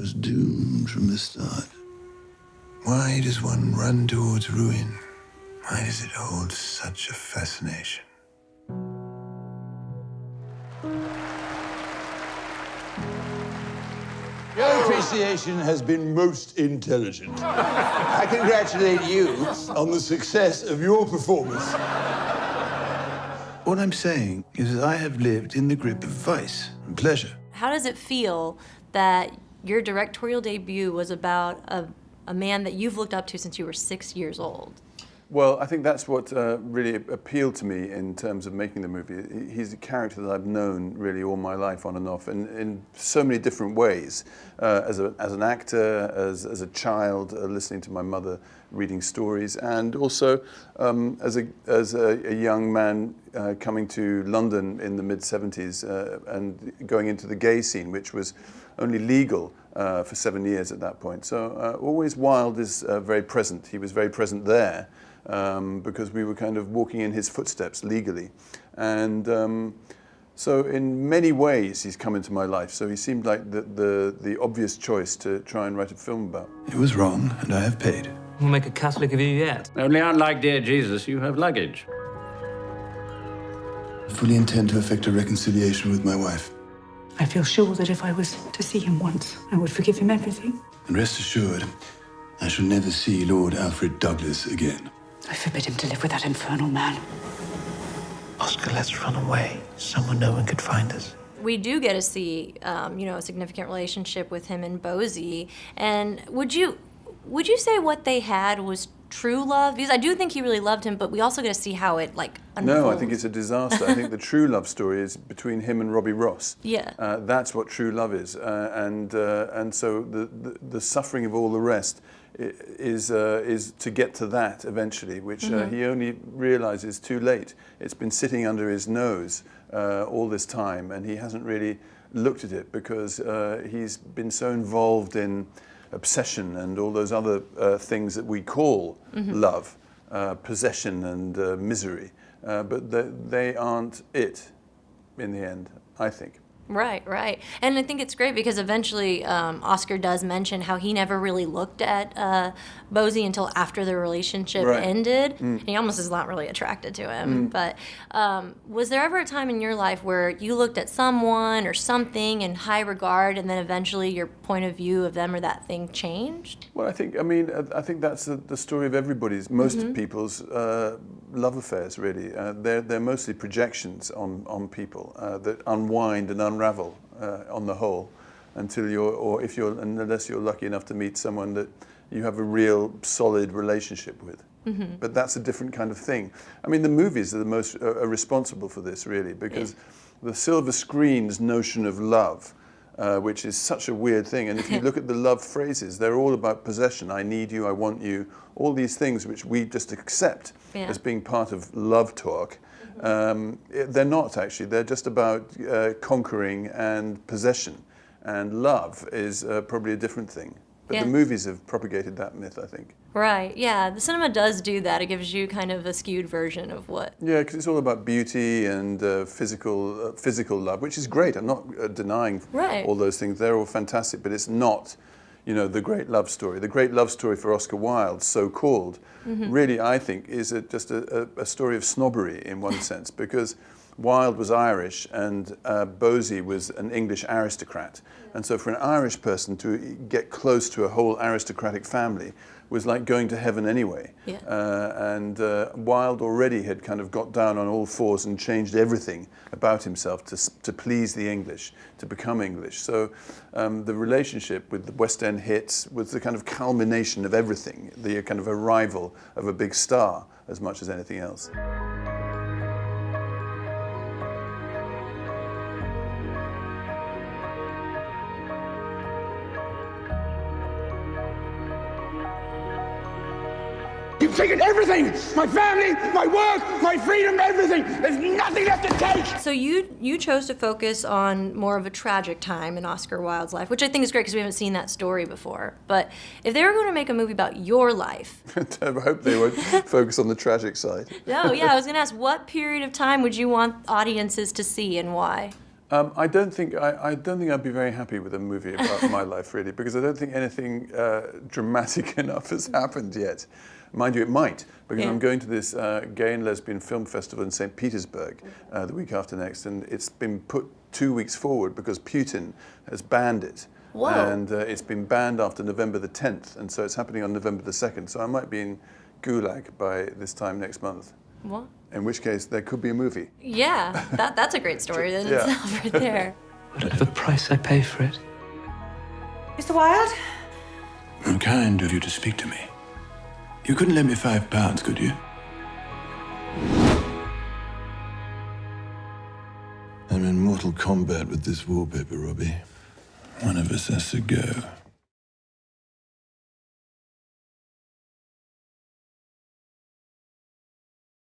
was doomed from the start. Why does one run towards ruin? Why does it hold such a fascination? Your appreciation has been most intelligent. I congratulate you on the success of your performance. What I'm saying is that I have lived in the grip of vice and pleasure. How does it feel that your directorial debut was about a man that you've looked up to since you were 6 years old? Well, I think that's what really appealed to me in terms of making the movie. He's a character that I've known really all my life, on and off, and in so many different ways. As an actor, as a child, listening to my mother reading stories, and also as a young man coming to London in the mid-70s and going into the gay scene, which was only legal for 7 years at that point. So always Wilde is very present. He was very present there. Because we were kind of walking in his footsteps legally. And so in many ways he's come into my life. So he seemed like the obvious choice to try and write a film about. It was wrong, and I have paid. We'll make a Catholic of you yet. Only unlike dear Jesus, you have luggage. I fully intend to effect a reconciliation with my wife. I feel sure that if I was to see him once, I would forgive him everything. And rest assured, I shall never see Lord Alfred Douglas again. I forbid him to live with that infernal man. Oscar, let's run away, somewhere no one could find us. We do get to see, a significant relationship with him and Bosie. And would you say what they had was true love? Because I do think he really loved him, but we also get to see how it unfolds. No, I think it's a disaster. I think the true love story is between him and Robbie Ross. Yeah. That's what true love is, and so the suffering of all the rest is to get to that eventually, which he only realizes too late. It's been sitting under his nose all this time, and he hasn't really looked at it because he's been so involved in obsession and all those other things that we call love, possession and misery, but they aren't it in the end, I think. Right. And I think it's great because eventually Oscar does mention how he never really looked at Bosie until after the relationship ended. And he almost is not really attracted to him. But was there ever a time in your life where you looked at someone or something in high regard and then eventually your point of view of them or that thing changed? Well, I think that's the story of everybody's, most people's love affairs, really. They're mostly projections on people that unwind and unravel on the whole until unless you're lucky enough to meet someone that you have a real solid relationship with. But that's a different kind of thing. I mean, the movies are the most are responsible for this, really, because the silver screen's notion of love, which is such a weird thing. And if you look at the love phrases, they're all about possession. I need you, I want you, all these things which we just accept as being part of love talk. They're not, actually. They're just about conquering and possession. And love is probably a different thing. But the movies have propagated that myth, I think. Right, yeah. The cinema does do that. It gives you kind of a skewed version of what... Yeah, because it's all about beauty and physical love, which is great. I'm not denying all those things. They're all fantastic, but it's not, the great love story. The great love story for Oscar Wilde, so-called, really, I think, is just a story of snobbery in one sense, because Wilde was Irish and Bosie was an English aristocrat. And so for an Irish person to get close to a whole aristocratic family was like going to heaven anyway. And Wilde already had kind of got down on all fours and changed everything about himself to please the English, to become English. So the relationship with the West End hits was the kind of culmination of everything, the kind of arrival of a big star as much as anything else. You've taken everything! My family, my work, my freedom, everything! There's nothing left to take! So you chose to focus on more of a tragic time in Oscar Wilde's life, which I think is great because we haven't seen that story before. But if they were going to make a movie about your life... I hope they would focus on the tragic side. No, yeah, I was going to ask, what period of time would you want audiences to see and why? I don't think I'd be very happy with a movie about my life, really, because I don't think anything dramatic enough has happened yet. Mind you, it might, because I'm going to this gay and lesbian film festival in St. Petersburg the week after next, and it's been put 2 weeks forward because Putin has banned it. Whoa. And it's been banned after November the 10th, and so it's happening on November the 2nd. So I might be in Gulag by this time next month. What? In which case, there could be a movie. Yeah, that's a great story in itself right there. Whatever price I pay for it. Mr. Wilde? How kind of you to speak to me. You couldn't lend me £5, could you? I'm in mortal combat with this wallpaper, Robbie. One of us has to go.